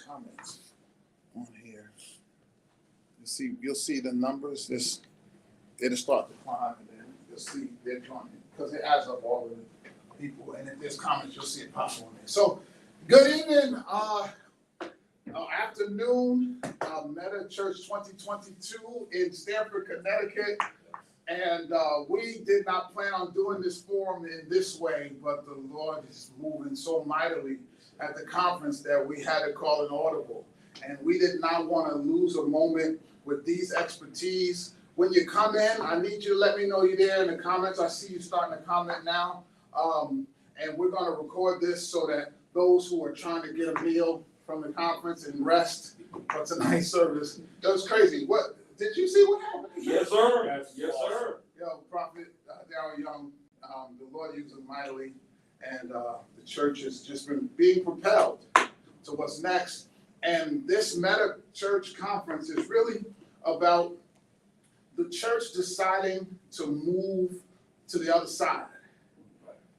comments on here. You'll see the numbers. It'll start to climb, and then you'll see they're joining because it adds up all the people. And if there's comments, you'll see it pop on there. So, good evening, afternoon, Metachurch 2022 in Stamford, Connecticut. And we did not plan on doing this forum in this way, but the Lord is moving so mightily at the conference that we had to call an audible. And we did not want to lose a moment with these expertise. When you come in, I need you to let me know you're there in the comments. I see you starting to comment now. And we're going to record this so that those who are trying to get a meal from the conference and rest for tonight's service. That was crazy. What? Did you see what happened? Yes, sir. Yes, sir. Yo, Prophet Darryl Young, the Lord used him mightily, and the church has just been being propelled to what's next. And this Metachurch Conference is really about the church deciding to move to the other side.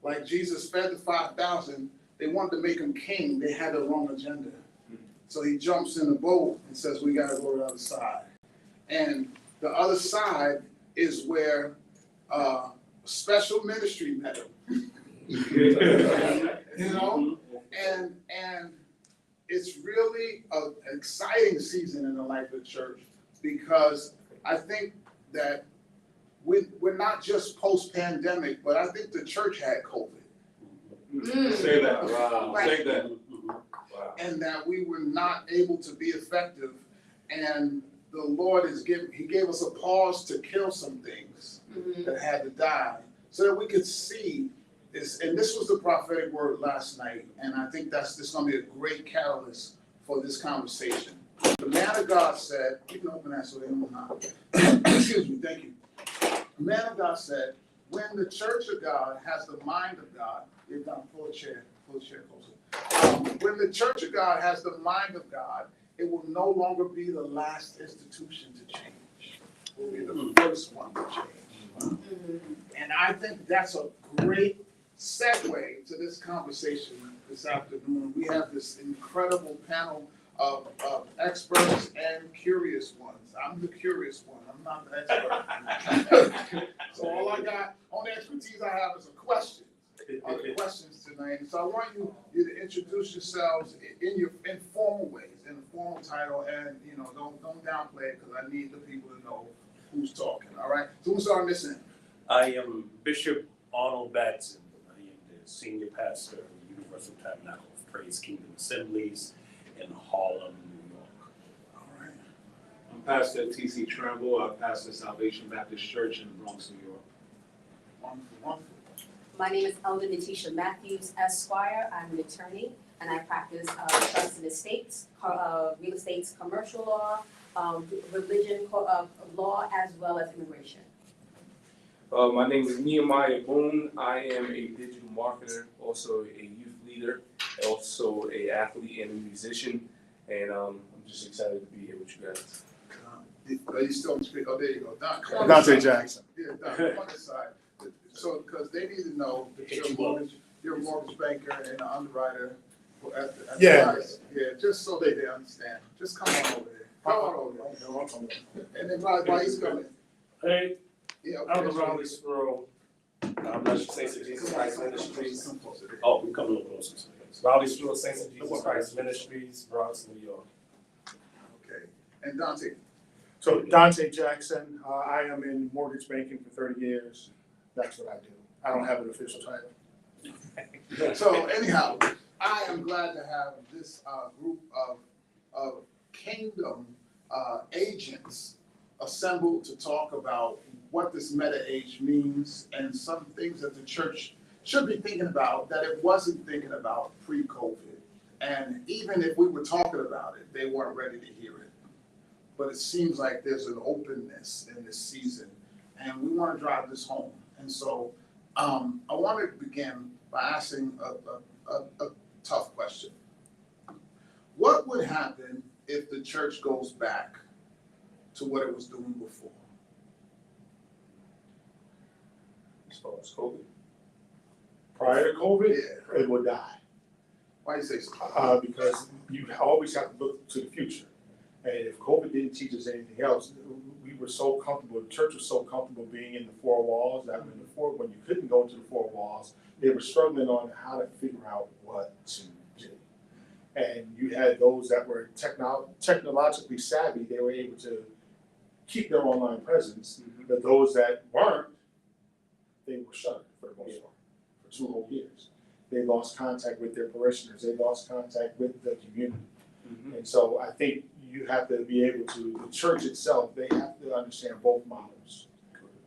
Like Jesus fed the 5,000, they wanted to make him king. They had the wrong agenda. So he jumps in the boat and says, we got to go to the other side. And the other side is where special ministry met him. You know? And it's really an exciting season in the life of the church because I think that we're not just post-pandemic, but I think the church had COVID. Say that. Wow. Say that. Wow. And that we were not able to be effective. And the Lord he gave us a pause to kill some things that had to die so that we could see this. And this was the prophetic word last night. And I think this is going to be a great catalyst for this conversation. The man of God said, you can open that so they don't know. Excuse me, thank you. The man of God said, when the church of God has the mind of God, you're done, pull a chair closer. When the church of God has the mind of God, it will no longer be the last institution to change. It will be the first one to change. And I think that's a great segue to this conversation this afternoon. We have this incredible panel of experts and curious ones. I'm the curious one. I'm not the expert. So all I got, only expertise I have is a question. Questions tonight. So I want you to introduce yourselves in your informal ways, in a formal title, and don't downplay it because I need the people to know who's talking. All right. So who's on this end? I am Bishop Arnold Batson. I am the senior pastor of the Universal Tabernacle of Praise Kingdom Assemblies in Harlem, New York. All right. I'm Pastor T.C. Trimble. I pastor Salvation Baptist Church in the Bronx, New York. Wonderful. My name is Elder Natisha Matthews, Esquire. I'm an attorney, and I practice trust and estates, real estates, commercial law, religion, law, as well as immigration. My name is Nehemiah Boone. I am a digital marketer, also a youth leader, also an athlete and a musician, and I'm just excited to be here with you guys. Are you still on speak? Oh, there you go. Dante Jackson. Yeah, Don, come on this side. So, because they need to know that you're a mortgage banker and an underwriter. Yeah. Just so they understand. Just come on over there. Come on over there. And then while he's coming. Hey, Yeah, I'm the Raleigh Squirrel. I'm not Saints of Jesus Christ Ministries. Oh, we're coming a little closer. Raleigh Squirrel, Saints of Jesus Christ Ministries, Bronx, New York. Okay. And Dante. So Dante Jackson, I am in mortgage banking for 30 years. That's what I do. I don't have an official title. So anyhow, I am glad to have this group of kingdom agents assembled to talk about what this meta age means and some things that the church should be thinking about that it wasn't thinking about pre-COVID. And even if we were talking about it, they weren't ready to hear it. But it seems like there's an openness in this season, and we want to drive this home. And so I want to begin by asking a tough question. What would happen if the church goes back to what it was doing before? As far as COVID, Prior to COVID, Yeah. it would die. Why do you say so? Because you always have to look to the future. And if COVID didn't teach us anything else, we were so comfortable, the church was so comfortable being in the four walls that when you couldn't go into the four walls, they were struggling on how to figure out what to do. And you had those that were technologically savvy, they were able to keep their online presence, but those that weren't, they were shut for the most part for 2 whole years. They lost contact with their parishioners, they lost contact with the community. And so I think you have to be able to, the church itself, they have to understand both models.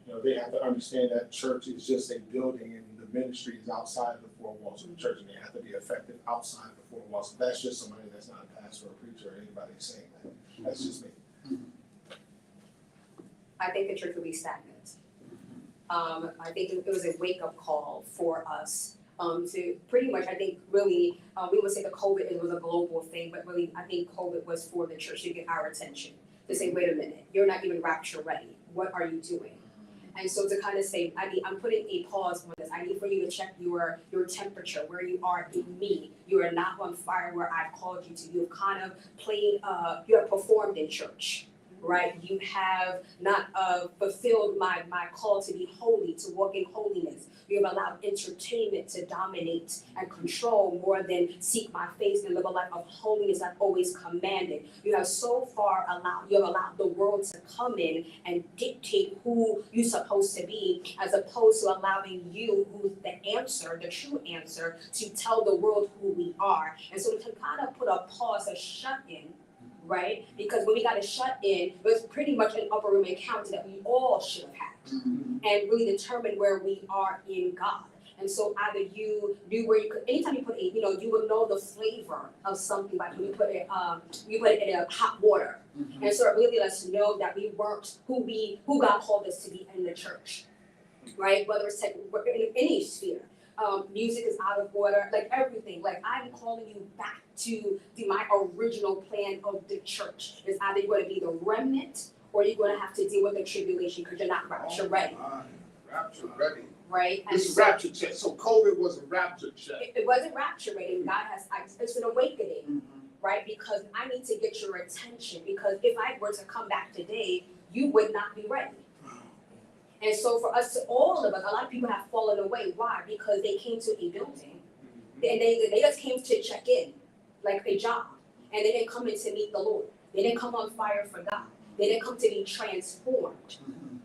You know, they have to understand that church is just a building and the ministry is outside of the 4 walls of the church, and they have to be effective outside of the 4 walls. That's just somebody that's not a pastor or a preacher or anybody saying that. That's just me. I think the church will be stagnant. I think it was a wake-up call for us to pretty much, I think really, we would say the COVID, it was a global thing, but really, I think COVID was for the church to get our attention, to say, wait a minute, you're not even rapture ready. What are you doing? And so to kind of say, I'm putting a pause on this. I need for you to check your temperature, where you are in me. You are not on fire where I've called you to. You've kind of played, you have performed in church, right? You have not fulfilled my call to be holy, to walk in holiness. You have allowed entertainment to dominate and control more than seek my face and live a life of holiness I've always commanded. You have so far allowed the world to come in and dictate who you're supposed to be, as opposed to allowing you, who's the answer, the true answer, to tell the world who we are. And so to kind of put a pause, a shut in, right? Because when we got to shut in, it was pretty much an upper room encounter that we all should have had. And really determine where we are in God. And so either you knew where you could, anytime you put a, you would know the flavor of something, like when you put it in a hot water. And so it really lets us know that we weren't who God called us to be in the church, right? Whether it's in any sphere. Music is out of order, like everything. Like I'm calling you back to my original plan of the church. It's either you're going to be the remnant or you're going to have to deal with the tribulation because you're not rapture ready. Rapture ready. Right? This is rapture check. So COVID was a rapture check. It wasn't rapture ready. God it's an awakening, right? Because I need to get your attention. Because if I were to come back today, you would not be ready. And so for us, all of us, a lot of people have fallen away. Why? Because they came to a building and they just came to check in, like a job. And they didn't come in to meet the Lord. They didn't come on fire for God. They didn't come to be transformed,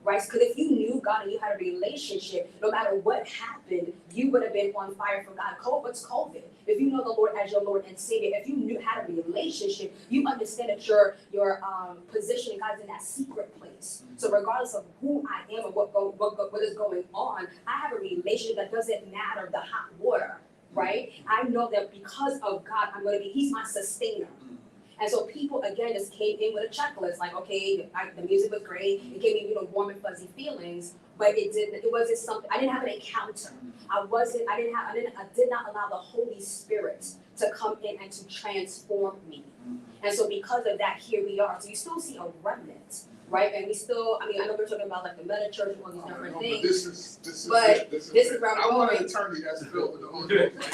right? Because if you knew God and you had a relationship, no matter what happened, you would have been on fire for God. What's COVID? If you know the Lord as your Lord and Savior, if you had a relationship, you understand that your position in God is in that secret place. So regardless of who I am or what is going on, I have a relationship that doesn't matter the hot water, right? I know that because of God, He's my sustainer. And so people, again, just came in with a checklist, like, okay, the music was great, it gave me, warm and fuzzy feelings, but it wasn't something, I didn't have an encounter. I did not allow the Holy Spirit to come in and to transform me. And so because of that, here we are. So you still see a remnant, right? And we still, I know we're talking about like the Metachurch and all these different things. But this is where I'm I want going. an attorney that's filled with the Holy Ghost.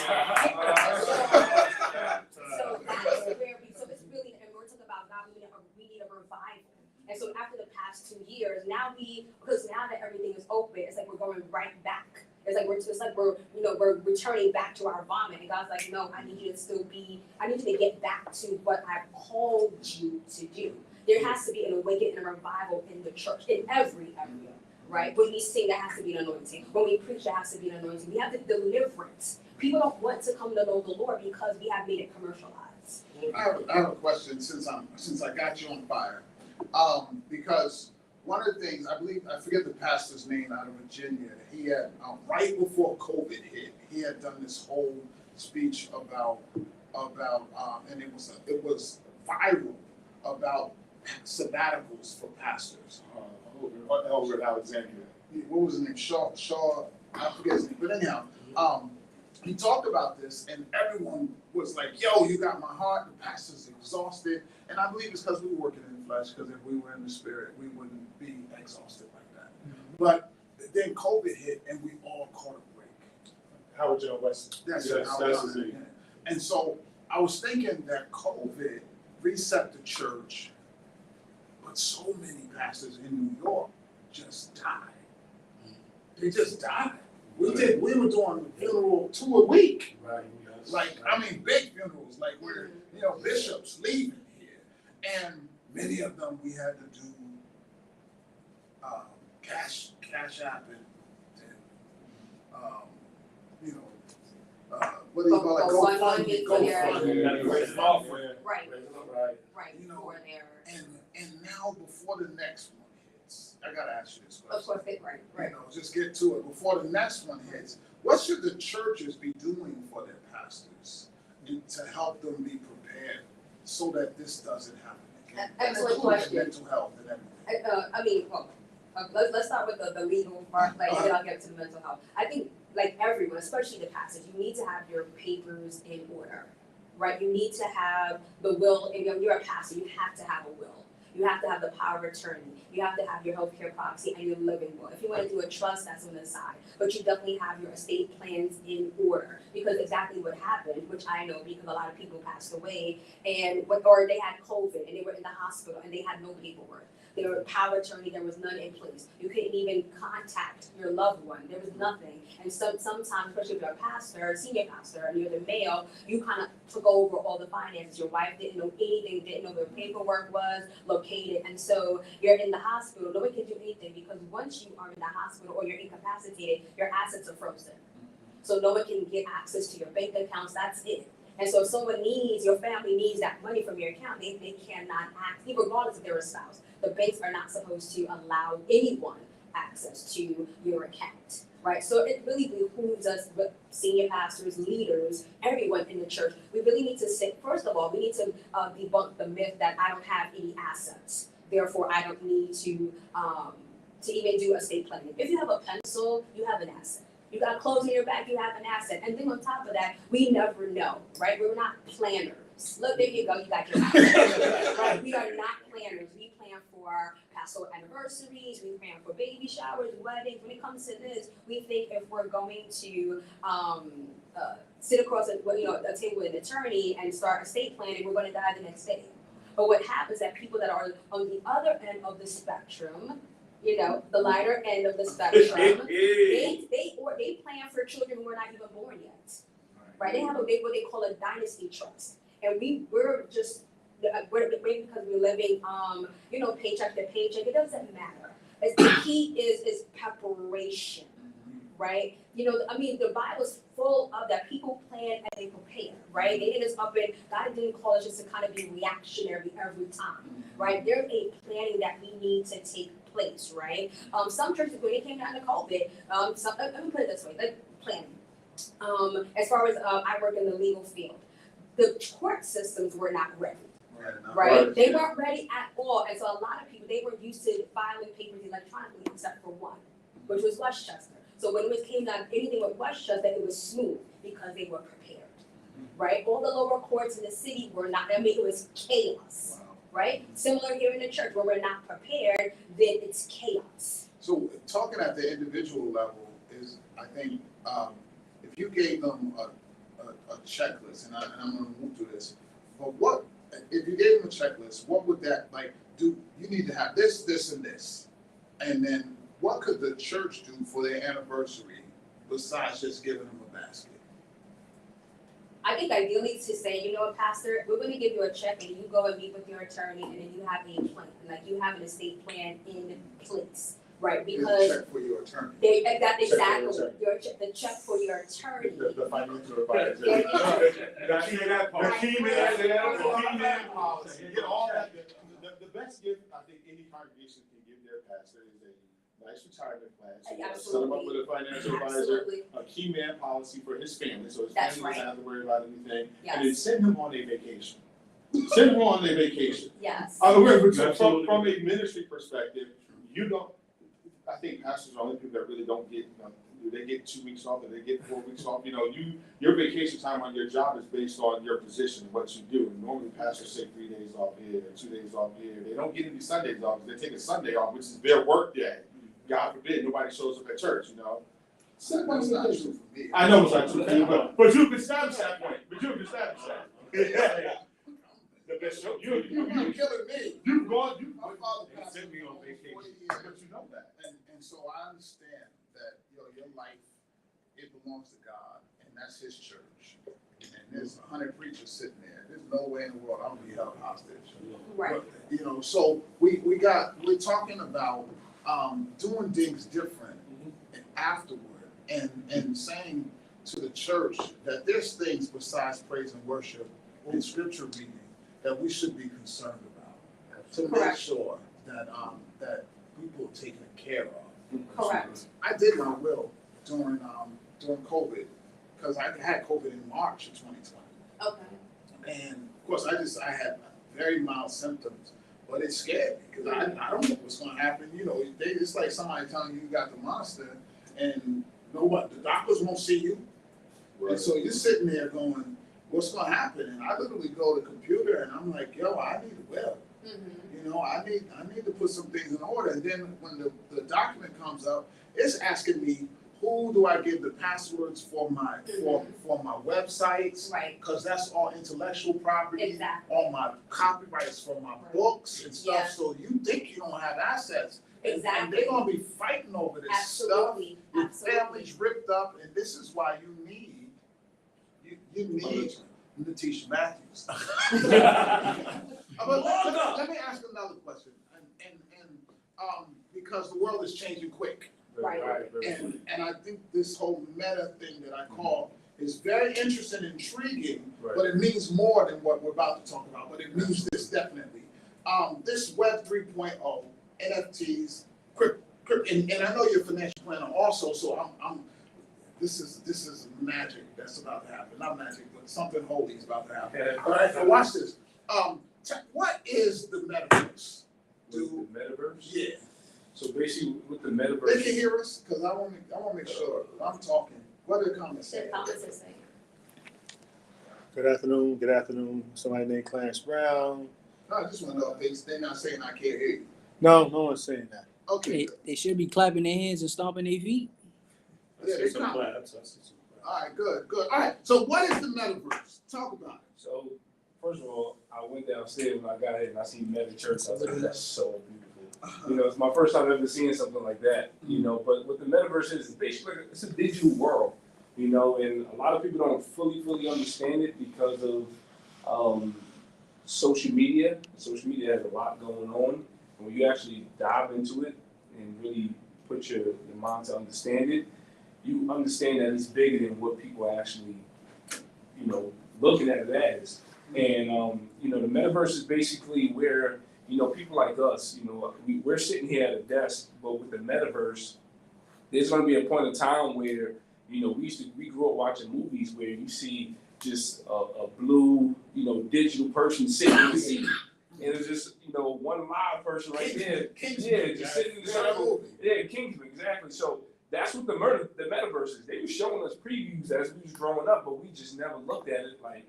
So that's where so it's really, and we're talking about God, we need a revival. And so after the past 2 years, because now that everything is open, it's like we're going right back. It's like we're returning back to our vomit. And God's like, no, I need you to get back to what I've called you to do. There has to be an awakening and a revival in the church, in every area, right? When we sing, there has to be an anointing. When we preach, there has to be an anointing. We have the deliverance. People don't want to come to know the Lord because we have made it commercialized. I have a question since I got you on fire. Because one of the things, I forget the pastor's name out of Virginia, he had, right before COVID hit, he had done this whole speech about and it was viral, about sabbaticals for pastors. Elder Alexander. What was his name? Shaw, I forget his name, but anyhow, he talked about this and everyone was like, yo, you got my heart, the pastor's exhausted. And I believe it's because we were working in the flesh, because if we were in the spirit, we wouldn't be exhausted like that. But then COVID hit and we all caught a break. Howard John Wesley. That's Yes, it. that's the thing. And so I was thinking that COVID reset the church, but so many pastors in New York just died. They just died. We were doing a funeral 2 a week. Right. Like, I mean, big funerals, like where, bishops leaving here. And many of them we had to do cash app and what do you call it? GoFundMe for their- GoFundMe. Right, Right. right, You know, for their, And now before the next one hits, I gotta ask you this of question. course, right. Just get to it. Before the next one hits, what should the churches be doing for their pastors to help them be prepared so that this doesn't happen again? Excellent Including question. mental health and everything. Let's start with the legal part, like, and then I'll get to the mental health. I think, like everyone, especially the pastors, you need to have your papers in order, right? You need to have the will, and you're a pastor, you have to have a will. You have to have the power of attorney. You have to have your healthcare proxy and your living will. If you want to do a trust, that's on the side. But you definitely have your estate plans in order, because exactly what happened, which I know because a lot of people passed away, or they had COVID and they were in the hospital and they had no paperwork. There was power of attorney, there was none in place. You couldn't even contact your loved one. There was nothing. And sometimes, especially if you're a pastor, a senior pastor, and you're the male, you kind of took over all the finances. Your wife didn't know anything, didn't know where paperwork was located. And so you're in the hospital, no one can do anything, because once you are in the hospital or you're incapacitated, your assets are frozen. So no one can get access to your bank accounts, that's it. And so if someone your family needs that money from your account, they cannot access, regardless if they're a spouse. The banks are not supposed to allow anyone access to your account, right? So it really behooves us, senior pastors, leaders, everyone in the church. We really need to first of all, we need to debunk the myth that I don't have any assets, therefore I don't need to even do estate planning. If you have a pencil, you have an asset. You got clothes in your back, you have an asset. And then on top of that, we never know, right? We're not planners. Look, there you go, you got your asset. Right? We are not planners. We plan for pastoral anniversaries, we plan for baby showers, weddings. When it comes to this, we think if we're going to sit across a table with an attorney and start estate planning, we're going to die the next day. But what happens is that people that are on the other end of the spectrum, the lighter end of the spectrum, they plan for children who are not even born yet, right? They have what they call a dynasty trust, and we're just because we're living paycheck to paycheck. It doesn't matter. The key is preparation, right? The Bible's full of that. People plan and they prepare, right? They didn't just God didn't call us just to kind of be reactionary every time, right? There's a planning that we need to take place, right? Some churches, when it came down to COVID, let me put it this way, like planning. As far as I work in the legal field, the court systems were not ready. Right? They weren't ready at all. And so a lot of people, they were used to filing papers electronically except for one, which was Westchester. So when it came down anything with Westchester, it was smooth because they were prepared, right? All the lower courts in the city were not, it was chaos, right? Similar here in the church, where we're not prepared, then it's chaos. So talking at the individual level is, I think, if you gave them a checklist, and I'm gonna move to this, but if you gave them a checklist, what would that do? You need to have this, this, and this. And then what could the church do for their anniversary besides just giving them a basket? I think ideally to say, Pastor, we're going to give you a check and you go and meet with your attorney and then you have a plan, you have an estate plan in place, right? Because check for your attorney. The check for your attorney. The financial advisor. The key man policy. All that. The best gift I think any congregation can give their pastor is a nice retirement plan. So set them up with a financial advisor, a key man policy for his family, so his family doesn't have to worry about anything. Yes. And then send him on a vacation. Send him on a vacation. Yes. From a ministry perspective, I think pastors are the only people that really don't get, do they get 2 weeks off, or they get 4 weeks off? Your vacation time on your job is based on your position, what you do. And normally pastors take 3 days off here, or 2 days off here. They don't get any Sundays off, because they take a Sunday off, which is their work day. God forbid, nobody shows up at church, That's not true for me. I know it's not true for you, but you can establish that point. But You're the best show. You're not killing me. You've gone, My father They passed sent me on away vacation. 40 but years. you know that. And so I understand that, your life, it belongs to God, and that's his church. And there's 100 preachers sitting there. There's no way in the world I'm gonna be held hostage. Right. But, so we're talking about doing things different and afterward, and saying to the church that there's things besides praise and worship and scripture reading that we should be concerned about, to make Correct. sure that that people are taken care of. Correct. I did my will during COVID, because I had COVID in March of 2020. Okay. And of course, I had very mild symptoms, but it scared me because I don't know what's going to happen. It's like somebody telling you got the monster, and the doctors won't see you. And so you're sitting there going, what's going to happen? And I literally go to the computer and I'm like, yo, I need a will. Mm-hmm. I need to put some things in order. And then when the document comes up, it's asking me, who do I give the passwords for my for my websites? Right. Because that's all intellectual property. Exactly. All my copyrights for my books and stuff. Yeah. So you think you don't have assets. And Exactly. they're gonna be fighting over this Absolutely. stuff. Your Absolutely. family's ripped up, and this is why you need Metachurch Matthews. But let me ask another question, and because the world is changing quick, Right. and I think this whole meta thing that I call is very interesting and intriguing, but it means more than what we're about to talk about. But it means this definitely. This Web 3.0, NFTs, and I know you're a financial planner also, so this is magic that's about to happen. Not magic, but something holy is about to happen. All right, so watch this. What is the metaverse? The metaverse? Yeah. So basically, with the They metaverse, can hear us, because I want to make sure I'm talking. What are the comments The saying? comments are saying. Good afternoon. Good afternoon. Somebody named Clarence Brown. No, I just want to know if they're not saying I can't hear you. No one's saying that. Okay, They should be clapping their hands and stomping their feet. Yeah, they Some come. claps, I see some claps. all right, good. All right, so what is the metaverse? Talk about it. so first of all, I went downstairs when I got here and I see Metachurch. I was like, that's so beautiful. It's my first time ever seeing something like that. But what the metaverse is basically it's a digital world. And a lot of people don't fully understand it because of social media. Social media has a lot going on. And when you actually dive into it and really put your mind to understand it, you understand that it's bigger than what people are actually, looking at it as. And, the metaverse is basically where, people like us, we're sitting here at a desk, but with the metaverse, there's going to be a point in time where, we grew up watching movies where you see just a blue, digital person sitting in the seat. And it's just, one live person right there. Yeah, just sitting in the circle. Yeah, Kingsman, exactly. So that's what the metaverse is. They were showing us previews as we was growing up, but we just never looked at it like,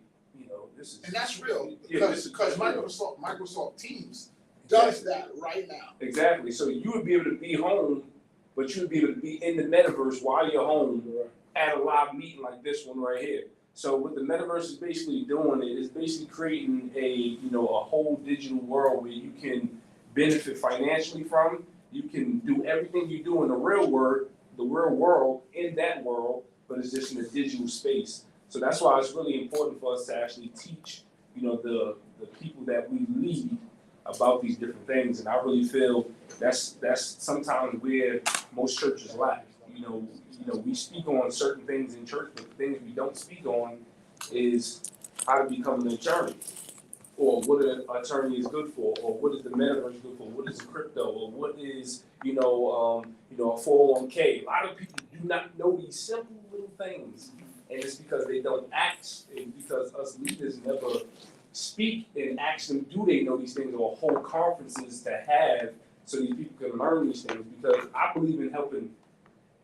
this is. And that's real, Yeah, because Microsoft Teams does that right now. Exactly. So you would be able to be home, but you would be able to be in the metaverse while you're home at a live meeting like this one right here. So what the metaverse is basically doing is basically creating a whole digital world where you can benefit financially from. You can do everything you do in the real world in that world, but it's just in a digital space. So that's why it's really important for us to actually teach, the people that we lead about these different things. And I really feel that's sometimes where most churches lack. We speak on certain things in church, but the things we don't speak on is how to become an attorney, or what an attorney is good for, or what is the metaverse good for, what is crypto, or what is a 401k. A lot of people do not know these simple little things, and it's because they don't ask, and because us leaders never speak and ask them, do they know these things, or hold conferences to have so these people can learn these things. Because I believe in helping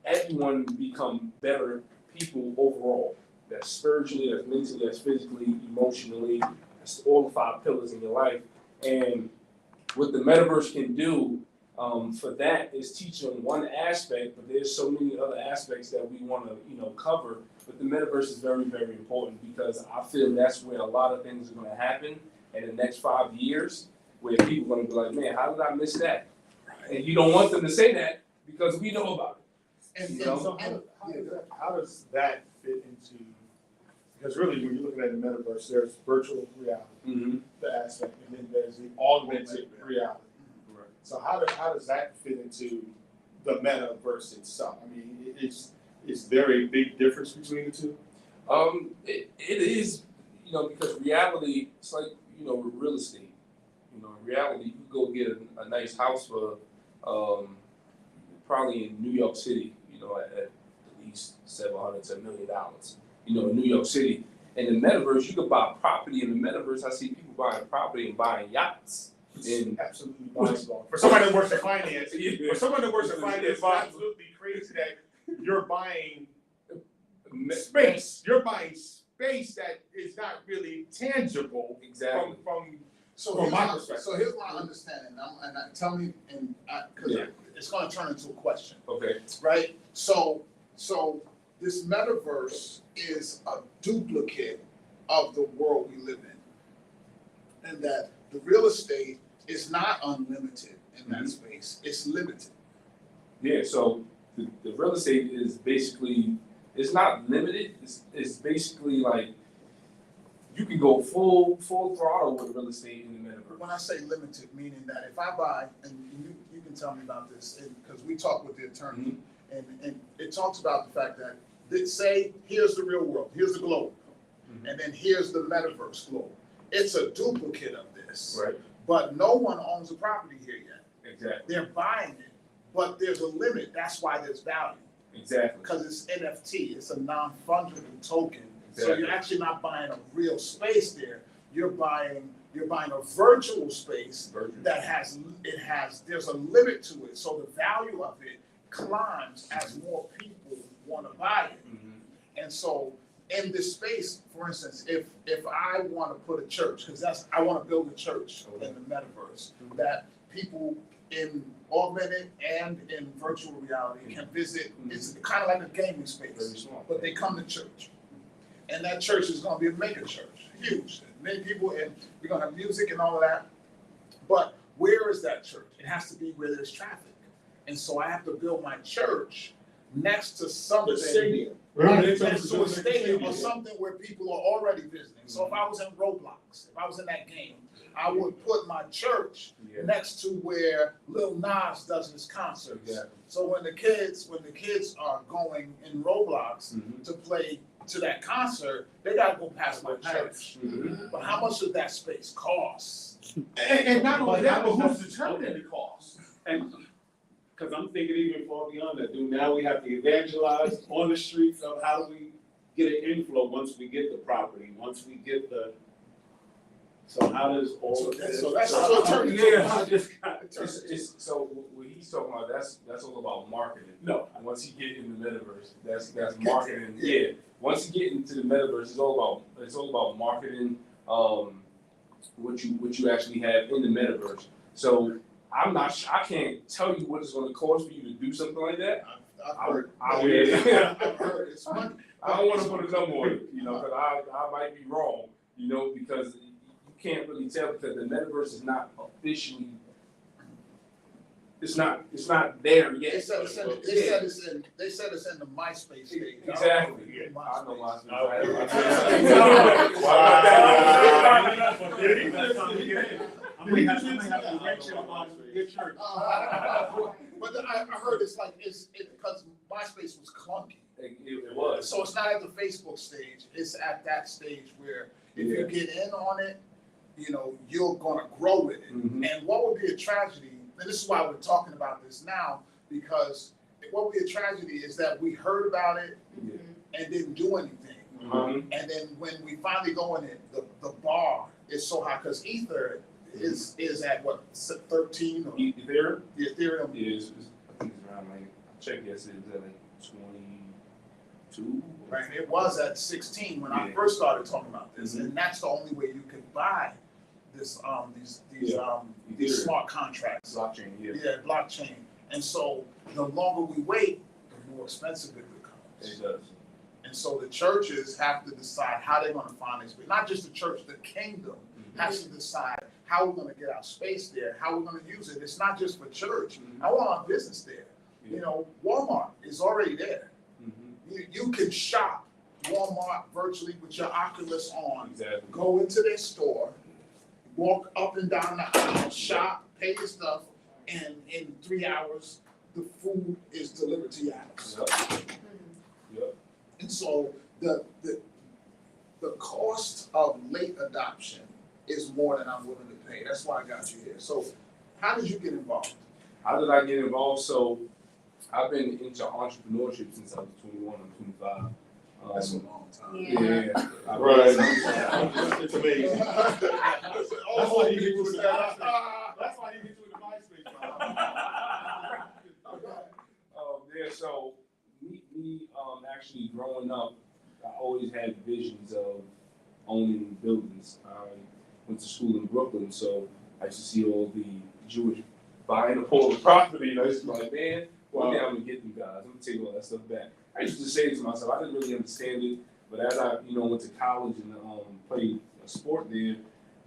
everyone become better people overall. That's spiritually, that's mentally, that's physically, emotionally. That's all the 5 pillars in your life. And what the metaverse can do for that is teach them one aspect, but there's so many other aspects that we want to, cover. but the metaverse is very, very important because I feel that's where a lot of things are going to happen in the next 5 years, where people are going to be like, man, how did I miss that? And you don't want them to say that because we know about it. And, You and know? so, How does that fit into, because really when you're looking at the metaverse, there's virtual reality, Mm-hmm. the aspect, and then there's the augmented reality. Right. So how does that fit into the metaverse itself? I mean, is there a big difference between the two? It is, because reality, it's like, real estate. In reality, you can go get a nice house for, probably in New York City, at least $700 to $1 million. In New York City. In the metaverse, you could buy property in the metaverse. I see people buying property and buying yachts. And Absolutely mind-blowing. For somebody that works in finance, it's absolutely crazy that you're buying space. You're buying space that is not really tangible. Exactly. so my here's perspective. so here's my understanding, tell me, because Yeah. it's gonna turn into a question, Okay. right? So this metaverse is a duplicate of the world we live in. And that the real estate is not unlimited in that space, it's limited. Yeah. So the real estate is basically, it's not limited. It's basically like you can go full throttle with real estate in the metaverse. When I say limited, meaning that if I buy, and you can tell me about this, because we talked with the attorney, and it talks about the fact that, say, here's the real world, here's the globe, and then here's the metaverse globe. It's a duplicate of this, Right. but no one owns a property here yet. Exactly. They're buying it, but there's a limit. That's why there's value, Exactly. because it's NFT. It's a non-fungible token. So Exactly. you're actually not buying a real space there. You're buying a virtual space that there's a limit to it. So the value of it climbs as more people want to buy it. And so in this space, for instance, if I want to put a church, because I want to build a church in the metaverse that people in augmented and in virtual reality can visit. It's kind of like a gaming space, Very small. but they come to church. And that church is going to be a mega church, huge. Many people, and we're going to have music and all of that. But where is that church? It has to be where there's traffic. And so I have to build my church next to something. Next to a stadium or something where people are already visiting. So if I was in Roblox, if I was in that game, I would put my church next to where Lil Nas does his concerts. Exactly. So when the kids are going in Roblox to play to that concert, they gotta go past my church. But how much does that space cost? And not only that, but who's determining the cost? And, because I'm thinking even far beyond that, dude, now we have to evangelize on the streets of how do we get an inflow once we get the property, once we get the, so how does all of this? So that's so I just got So what he's talking about, that's all about marketing. No. Once you get in the metaverse, that's marketing. Yeah. Once you get into the metaverse, it's all about marketing. What you actually have in the metaverse. So I can't tell you what it's going to cost for you to do something like that. I've heard. I've heard it's money. I don't want to put a number on it, because I might be wrong, because you can't really tell because the metaverse is not officially. It's not there yet. They said it's in the MySpace stage. Exactly. I know MySpace. I'm gonna have to mention your church. But I heard it's because MySpace was clunky. It was. So it's not at the Facebook stage. It's at that stage where if you get in on it, you're gonna grow with it. And what would be a tragedy? And this is why we're talking about this now, because what would be a tragedy is that we heard about it and didn't do anything. And then when we finally go in it, the bar is so high because Ether is at what, 13 or Ethereum? the Ethereum Is I think it's around check yesterday, it was at 22. right? It was at 16 when I first started talking about this, and that's the only way you could buy this these smart contracts. Blockchain, Blockchain. And so the longer we wait, the more expensive it becomes. It does. And so the churches have to decide how they're gonna find their space. Not just the church, the kingdom has to decide how we're gonna get our space there, how we're gonna use it. It's not just for church. I want our business there. You know, Walmart is already there. You can shop Walmart virtually with your Oculus on. Exactly. Go into their store, walk up and down the aisle, shop, pay your stuff, and in 3 hours, the food is delivered to your house. Yep. And so the cost of late adoption is more than I'm willing to pay. That's why I got you here. So how did you get involved? How did I get involved? So I've been into entrepreneurship since I was 21. I'm 25. That's a long time. Yeah. Right. It's amazing. That's That's why you get to the That's why you get to the MySpace. Yeah, so me actually growing up, I always had visions of owning buildings. I went to school in Brooklyn, so I used to see all the Jewish buying up all the property, and I used to be like, man, one day I'm gonna get them guys. I'm gonna take all that stuff back. I used to say to myself, I didn't really understand it, but as I, went to college and played a sport there,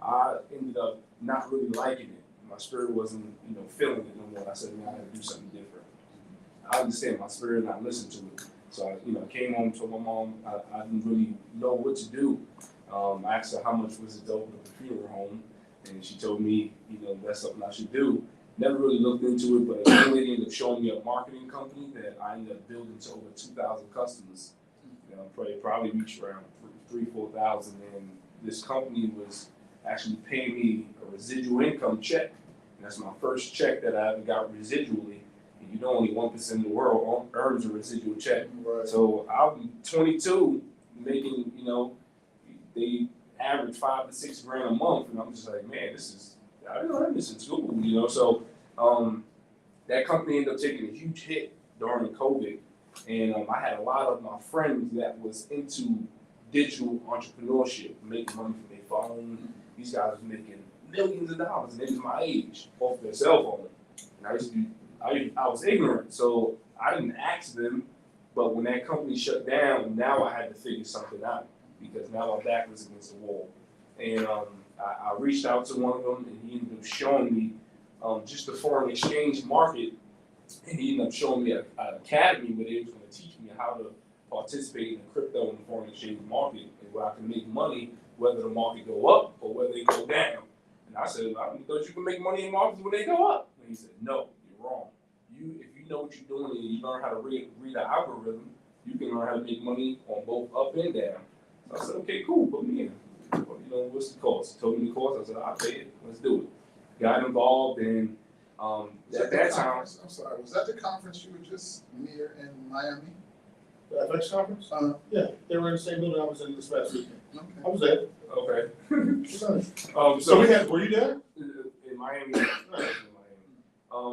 I ended up not really liking it. My spirit wasn't, feeling it no more. I said, man, I gotta do something different. I understand my spirit and I listened to it. So I came home, told my mom I didn't really know what to do. I asked her how much was it to open up a funeral home, and she told me, that's something I should do. Never really looked into it, but a young lady ended up showing me a marketing company that I ended up building to over 2,000 customers. Probably reached around 3,000-4,000, and this company was actually paying me a residual income check. And that's my first check that I ever got residually. And only 1% of the world earns a residual check. Right. So I'm 22, making, they average $5 to $6 grand a month, and I'm just like, man, I didn't learn this in school, So that company ended up taking a huge hit during COVID, and I had a lot of my friends that was into digital entrepreneurship, making money from their phone. These guys were making millions of dollars, and they was my age, off their cell phone. And I was ignorant, so I didn't ask them, but when that company shut down, now I had to figure something out, because now my back was against the wall. And I reached out to one of them, and he ended up showing me just the foreign exchange market, and he ended up showing me an academy where they was going to teach me how to participate in the crypto and the foreign exchange market, and where I can make money whether the market go up or whether it go down. And I said, I thought you can make money in markets when they go up. And he said, no, you're wrong. If you know what you're doing and you learn how to read the algorithm, you can learn how to make money on both up and down. So I said, okay, cool, put me in. What's the cost? He told me the cost. I said, I'll pay it. Let's do it. Got involved, and at that time. I'm sorry, was that the conference you were just near in Miami? The FX conference? Yeah, they were in the same building I was in this past weekend. Okay. I was there. Okay. So were you there? In Miami.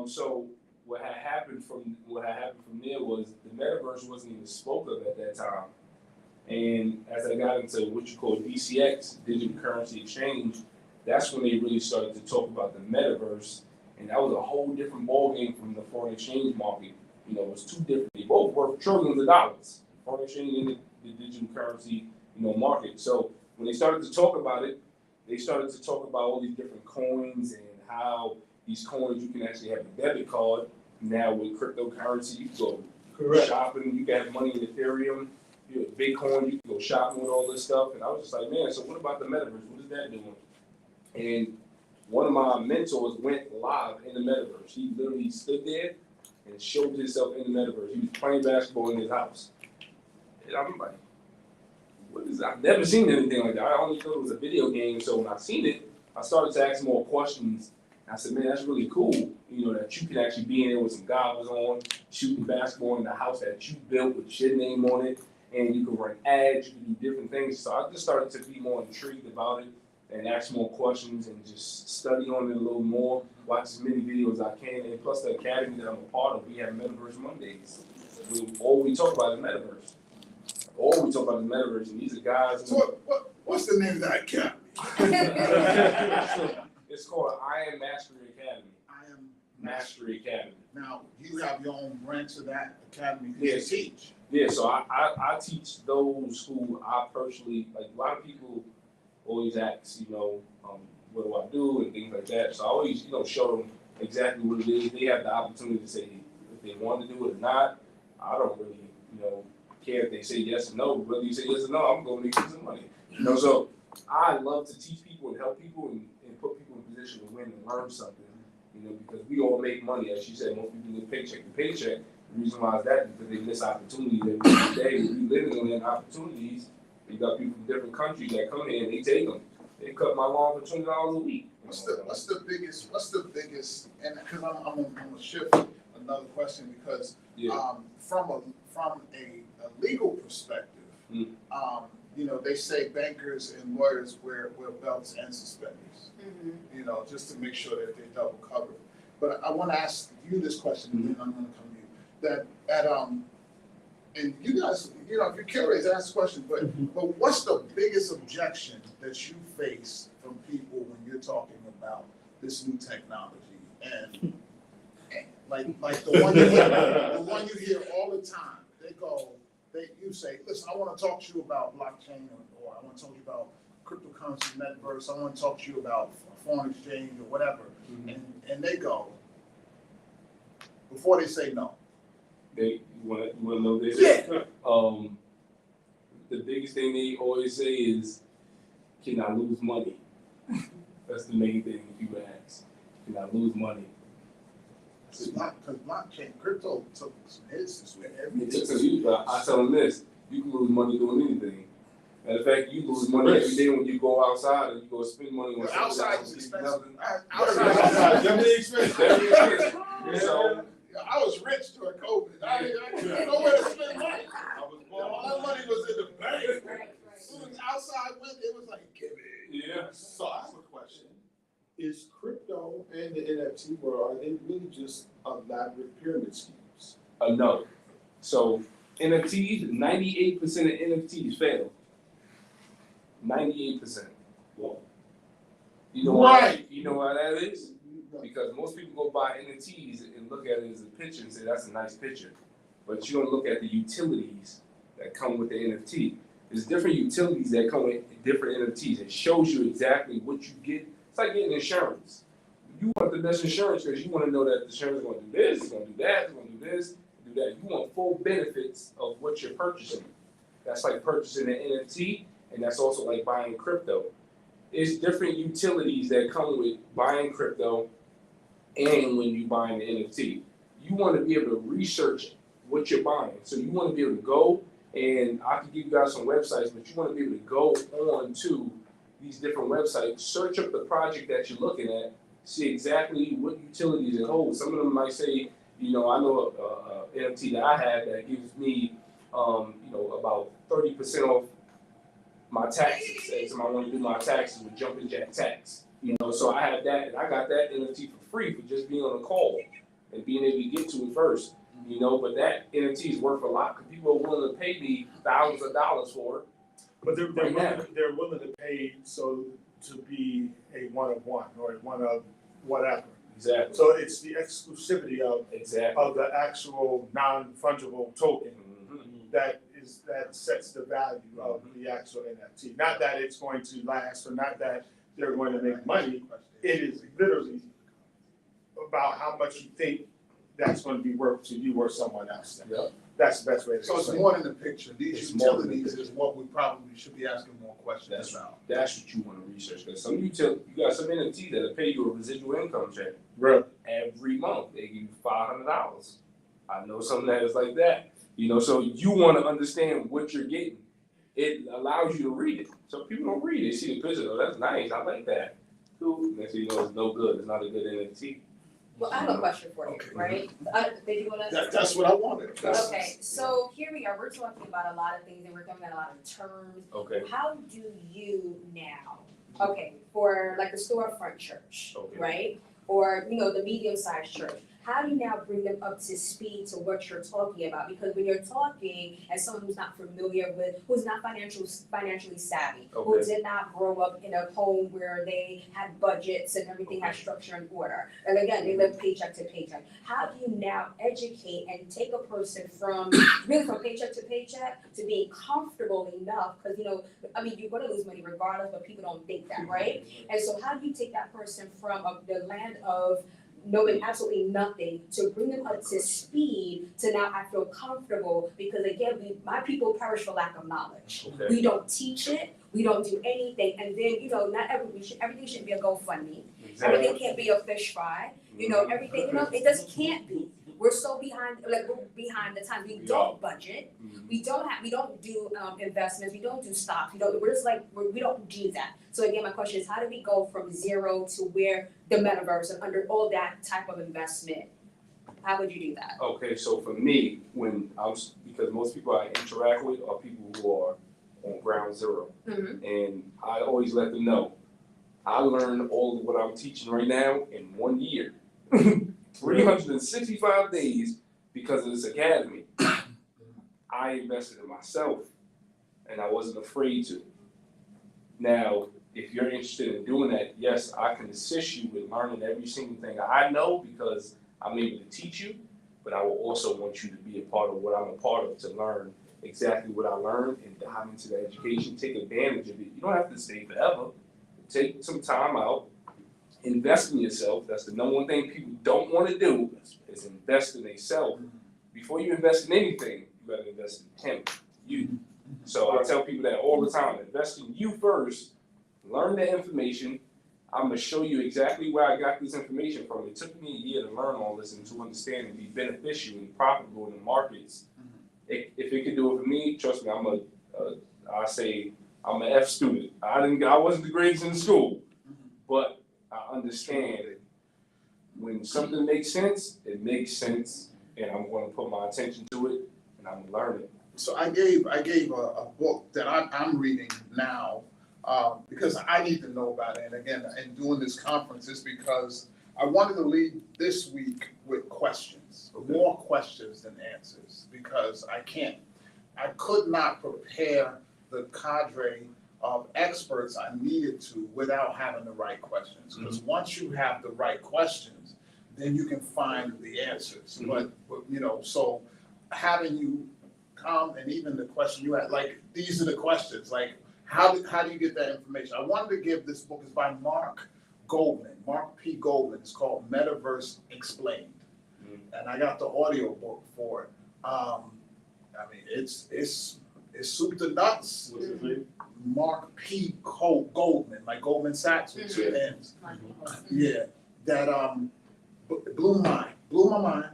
So what had happened from there was the metaverse wasn't even spoke of at that time. And as I got into what you call DCX, digital currency exchange, that's when they really started to talk about the metaverse. And that was a whole different ballgame from the foreign exchange market. It was two different. They both worth trillions of dollars. Foreign exchange and the digital currency, market. So when they started to talk about it, they started to talk about all these different coins and how these coins, you can actually have a debit card. Now with cryptocurrency, you can go shopping, you can have money in Ethereum, Bitcoin, you can go shopping with all this stuff. And I was just like, man, so what about the metaverse? What is that doing? And one of my mentors went live in the metaverse. He literally stood there and showed himself in the metaverse. He was playing basketball in his house. And I'm like, what is that? I've never seen anything like that. I only thought it was a video game. So when I seen it, I started to ask more questions. I said, man, that's really cool, that you can actually be in there with some goggles on, shooting basketball in the house that you built with your name on it, and you can run ads, you can do different things. So I just started to be more intrigued about it and ask more questions and just study on it a little more, watch as many videos as I can, and plus the academy that I'm a part of, we have Metaverse Mondays. All we talk about is Metaverse. All we talk about is Metaverse, and these are guys. So what's the name of that academy? It's called I Am Mastery Academy. I Am Mastery Academy. Now, you have your own branch of that academy to Yes. teach. Yeah, so I teach those who I personally, like a lot of people always ask, what do I do and things like that. So I always, show them exactly what it is. They have the opportunity to say if they want to do it or not. I don't really, care if they say yes or no. Whether you say yes or no, I'm going to make you some money. So I love to teach people and help people and put people in a position to win and learn something. Because we all make money. As you said, most people live paycheck to paycheck. The reason why is that because they miss opportunities every day. We living on them opportunities. You got people from different countries that come here and they take them. They cut my lawn for $20 a week. What's the biggest, and because I'm gonna shift another question because from a legal perspective, they say bankers and lawyers wear belts and suspenders, just to make sure that they're double covered. But I want to ask you this question, and then I'm going to come to you. And you guys, if you're curious, ask questions. But what's the biggest objection that you face from people when you're talking about this new technology and like the one you hear all the time? You say, listen, I want to talk to you about blockchain, or I want to talk to you about cryptocurrency, metaverse. I want to talk to you about foreign exchange or whatever. And they go, before they say no. You want to know this? Yeah. The biggest thing they always say is, can I lose money? That's the main thing people ask. Can I lose money? Because blockchain, crypto took some hits this week. I tell them this, you can lose money doing anything. Matter of fact, you lose money every day when you go outside and you go spend money on something. Outside is expensive. Outside, definitely expensive. Very expensive. So, I was rich during COVID. I didn't know where to spend money. All that money was in the bank. As soon as outside went, it was like, give it. yeah. So I have a question. Is crypto and the NFT world, are they really just elaborate pyramid schemes? No. So NFTs, 98% of NFTs fail. 98%. Well, You know why? You know why that is? Because most people go buy NFTs and look at it as a picture and say that's a nice picture, but you don't look at the utilities that come with the NFT. There's different utilities that come with different NFTs. It shows you exactly what you get. It's like getting insurance. You want the best insurance because you want to know that the insurance is going to do this, it's going to do that, it's going to do this, do that. You want full benefits of what you're purchasing. That's like purchasing an NFT, and that's also like buying crypto. It's different utilities that come with buying crypto and when you buying the NFT. You want to be able to research what you're buying. So you want to be able to go, and I can give you guys some websites, but you want to be able to go on to these different websites, search up the project that you're looking at, see exactly what utilities it holds. Some of them might say, I know a NFT that I have that gives me, about 30% off my taxes. Say somebody want to do my taxes with jumping jack tax. So I have that, and I got that NFT for free for just being on a call and being able to get to it first. But that NFT is worth a lot because people are willing to pay me thousands of dollars for it. But they're willing to pay to be a one of one or a one of whatever. Exactly. So it's the exclusivity of Exactly. the actual non-fungible token that sets the value of the actual NFT. Not that it's going to last, or not that they're going to make money. It is literally about how much you think that's going to be worth to you or someone else. Yep. That's the best way to So it's explain it. more than the picture. These It's more than the utilities picture. is what we probably should be asking more questions about. That's what you want to research. Because you got some NFT that'll pay you a residual income check Really? every month. They give you $500. I know something that is like that. So you want to understand what you're getting. It allows you to read it. So people don't read it. They see the picture, oh, that's nice. I like that. Cool. Next thing you know, it's no good. It's not a good NFT. Well, I have a question for you, Okay. right? Did you want to? That's what I wanted. Okay, so here we are, we're talking about a lot of things and we're talking about a lot of terms. Okay. How do you now, okay, for like the storefront church, Okay. right? Or, the medium-sized church, how do you now bring them up to speed to what you're talking about? Because when you're talking as someone who's not familiar with, who's not financially savvy, who Okay. did not grow up in a home where they had budgets and everything had structure and order, and again, they live paycheck to paycheck. How do you now educate and take a person from really from paycheck to paycheck to being comfortable enough? Because I mean, you're going to lose money regardless, but people don't think that, right? And so, how do you take that person from the land of knowing absolutely nothing to bring them up to speed to now I feel comfortable? Because again, my people perish for lack of knowledge. Okay. We don't teach it. We don't do anything, and then not everything shouldn't be a GoFundMe. Everything can't be a fish fry. Everything. It just can't be. We're so behind, we're behind the times. We don't budget. We don't do investments. We don't do stocks. We're just we don't do that. So again, my question is, how do we go from zero to where the metaverse and under all that type of investment? How would you do that? Okay, so for me, because most people I interact with are people who are on ground zero. Mm-hmm. And I always let them know, I learned all of what I'm teaching right now in 1 year. 365 days because of this academy. I invested in myself and I wasn't afraid to. Now, if you're interested in doing that, yes, I can assist you with learning every single thing I know because I'm able to teach you, but I will also want you to be a part of what I'm a part of to learn exactly what I learned and dive into the education, take advantage of it. You don't have to stay forever. Take some time out, invest in yourself. That's the number one thing people don't want to do is invest in themselves. Before you invest in anything, you gotta invest in you. So I tell people that all the time, invest in you first, learn the information. I'm gonna show you exactly where I got this information from. It took me a year to learn all this and to understand and be beneficial and profitable in the markets. If it could do it for me, trust me, I'm an F student. I wasn't the greatest in school, but I understand that when something makes sense, it makes sense, and I'm going to put my attention to it, and I'm gonna learn it. So I gave a book that I'm reading now because I need to know about it. And again, in doing this conference is because I wanted to lead this week with questions, more questions than answers, because I could not prepare the cadre of experts I needed to without having the right questions. Because once you have the right questions, then you can find the answers. But so having you come and even the question you had, like these are the questions, like how do you get that information? I wanted to give this book is by Mark P. Goldman. It's called Metaverse Explained, and I got the audio book for it. I mean, it's soup to nuts. What's his name? Mark P. Goldman, like Goldman Sachs with two N's. Yeah, that blew my mind.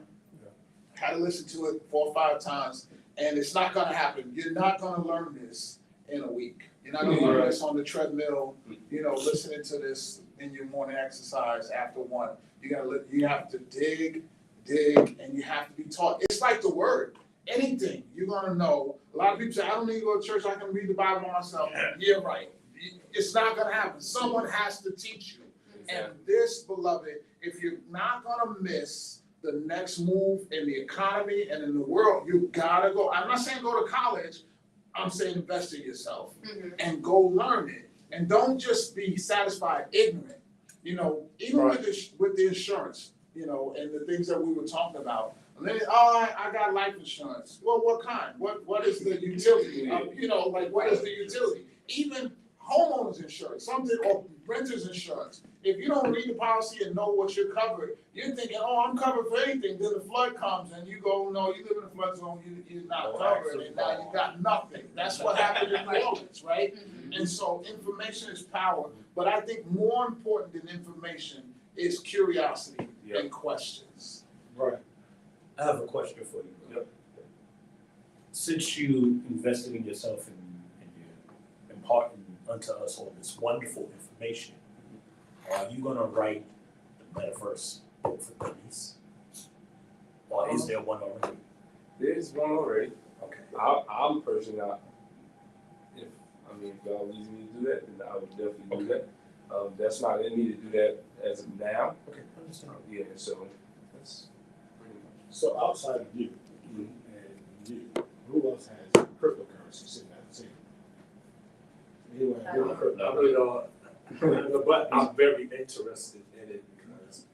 Had to listen to it 4 or 5 times, and it's not gonna happen. You're not gonna learn this in a week. You're not gonna learn this on the treadmill, listening to this in your morning exercise after one. You have to dig, and you have to be taught. It's like the word. Anything you're gonna know. A lot of people say, I don't need to go to church, I can read the Bible myself. Yeah, right. It's not gonna happen. Someone has to teach you. And this, beloved, if you're not gonna miss the next move in the economy and in the world, you gotta go. I'm not saying go to college, I'm saying invest in yourself and go learn it. And don't just be satisfied ignorant. Even with the insurance, and the things that we were talking about. And then, I got life insurance. Well, what kind? What is the utility? What is the utility? Even homeowners insurance, or renters insurance. If you don't read the policy and know what you're covered, you're thinking, I'm covered for anything. Then the flood comes and you go, no, you live in a flood zone, you're not covered, and now you got nothing. That's what happened in New Orleans, right? And so information is power, but I think more important than information is curiosity and questions. Right. I have a question for you. Yep. Since you invested in yourself and you're imparting unto us all this wonderful information, are you gonna write the Metaverse book for dummies? Or is there one already? There's one already. Okay. I'm personally not. If y'all need me to do that, then I would definitely do that. That's not in me to do that as of now. Okay, understand. Yeah, so that's So outside of you and you, who else has cryptocurrency sitting at the table? Anyone have any crypto? I really don't, but I'm very interested in it because,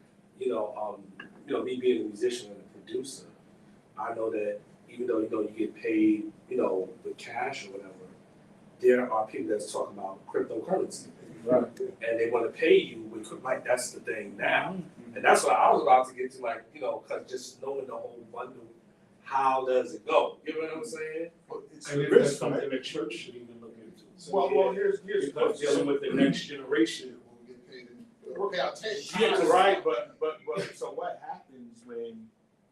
me being a musician and a producer, I know that even though, you get paid, with cash or whatever, there are people that's talking about cryptocurrency. Right. And they want to pay you with, like, that's the thing now. And that's what I was about to get to, like, cause just knowing the whole bundle, how does it go? You know what I'm saying? Well, it's And a if that's risk, something right? the church should even look into. Well, here's the Because question. dealing with the next generation. We'll get paid in, I'll tell you. Yeah, right, but so what happens when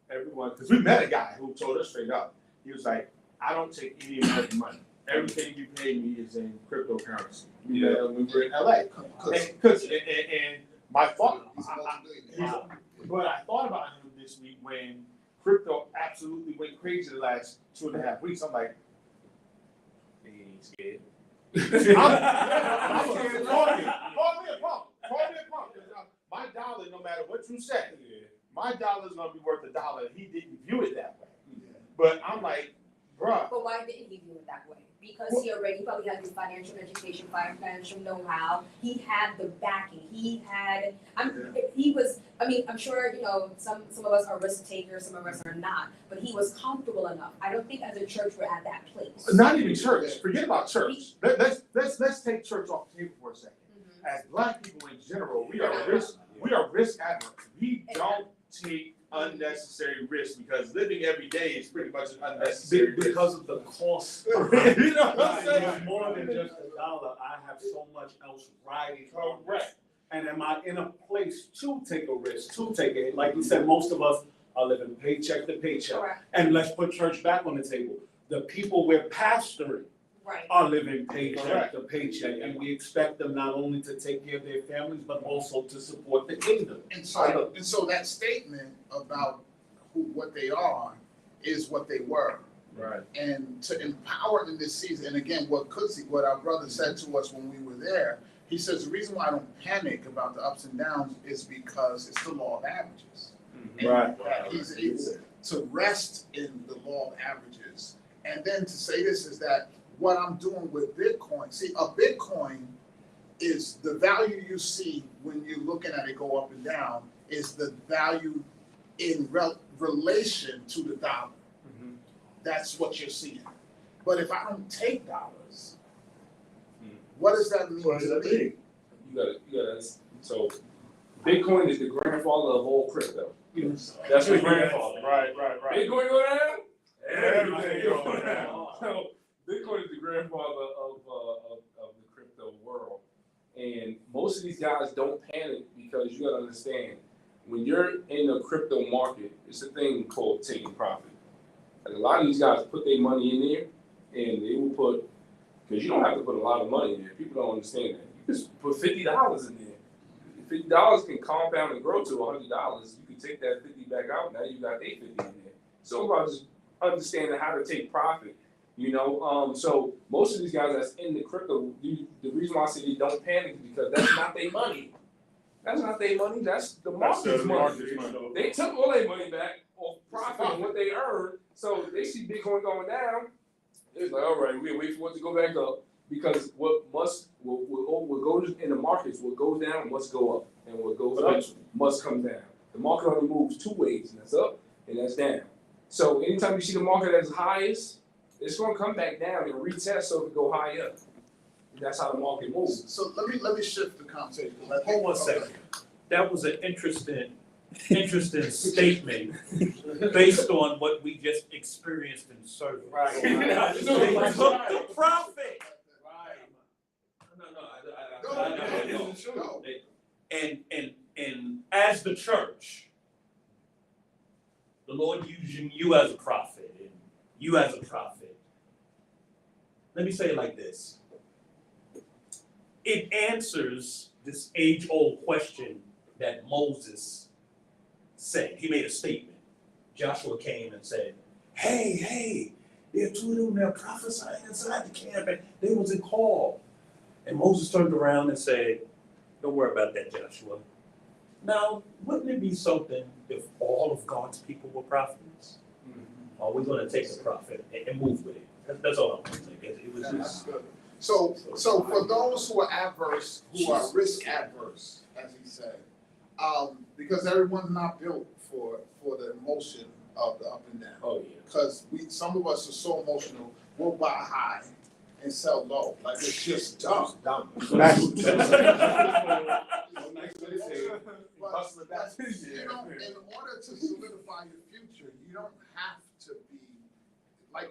everyone, because we met a guy who told us straight up, he was like, I don't take any American money. Everything you pay me is in cryptocurrency. We met when we were in LA. And my thought, but I thought about him this week when crypto absolutely went crazy the last 2.5 weeks. I'm like, He ain't scared. I'm scared. Call me a punk. My dollar, no matter what you say, my dollar's gonna be worth $1. He didn't view it that way. But I'm like, bruh. But why didn't he view it that way? Because he already probably had his financial education, financial know-how. He had the backing. I'm sure, some of us are risk takers, some of us are not, but he was comfortable enough. I don't think as a church we're at that place. Not even church. Forget about church. Let's take church off the table for a second. As Black people in general, we are risk averse. We don't take unnecessary risk because living every day is pretty much an unnecessary risk. Because of the cost. You know what I'm saying? It's more than just $1. I have so much else riding on it. Correct. And am I in a place to take a risk, to take it? Like you said, most of us are living paycheck to paycheck. Correct. And let's put church back on the table. The people we're pastoring Right. are living paycheck Correct. to paycheck. And we expect them not only to take care of their families, but also to support the kingdom. And so that statement about what they are is what they were. Right. And to empower in this season, and again, what our brother said to us when we were there, he says the reason why I don't panic about the ups and downs is because it's the law of averages. And Right. that he's able to rest in the law of averages. And then to say this is that what I'm doing with Bitcoin, see, a Bitcoin is the value you see when you're looking at it go up and down is the value in relation to the dollar. Mm-hmm. That's what you're seeing. But if I don't take dollars, what does that mean to me? You gotta, so Bitcoin is the grandfather of all crypto. That's the grandfather. Right. Bitcoin go down? Everything go down. So Bitcoin is the grandfather of the crypto world. And most of these guys don't panic because you gotta understand, when you're in the crypto market, it's a thing called taking profit. And a lot of these guys put their money in there and they will put, because you don't have to put a lot of money in there. People don't understand that. You just put $50 in there. $50 can compound and grow to $100. You can take that 50 back out. Now you got $850 in there. So about just understanding how to take profit. So most of these guys that's in the crypto, the reason why I say they don't panic is because that's not their money. That's not their money. That's the market's money. They took all their money back off profit and what they earned. So they see Bitcoin going down. It's like, all right, we wait for it to go back up, because what goes in the markets, what goes down must go up, and what goes up must come down. The market only moves two ways, and that's up and that's down. So anytime you see the market as highest, it's going to come back down and retest so it can go high up. That's how the market moves. So let me shift the conversation. Hold one second. That was an interesting statement based on what we just experienced in service. Right. They took the profit. No. And as the church, the Lord using you as a prophet and you as a prophet. Let me say it like this. It answers this age-old question that Moses said. He made a statement. Joshua came and said, hey, there are two of them, they're prophesying inside the camp, and they wasn't called. And Moses turned around and said, don't worry about that, Joshua. Now, wouldn't it be something if all of God's people were prophets? Are we gonna take the prophet and move with it? That's all I'm saying. It was That's just. good. So for those who are adverse, who are risk adverse, as he said, because everyone's not built for the emotion of the up and down. Oh, yeah. Because some of us are so emotional, we'll buy high and sell low, like it's just dumb. But you know, in order to solidify your future, you don't have to be like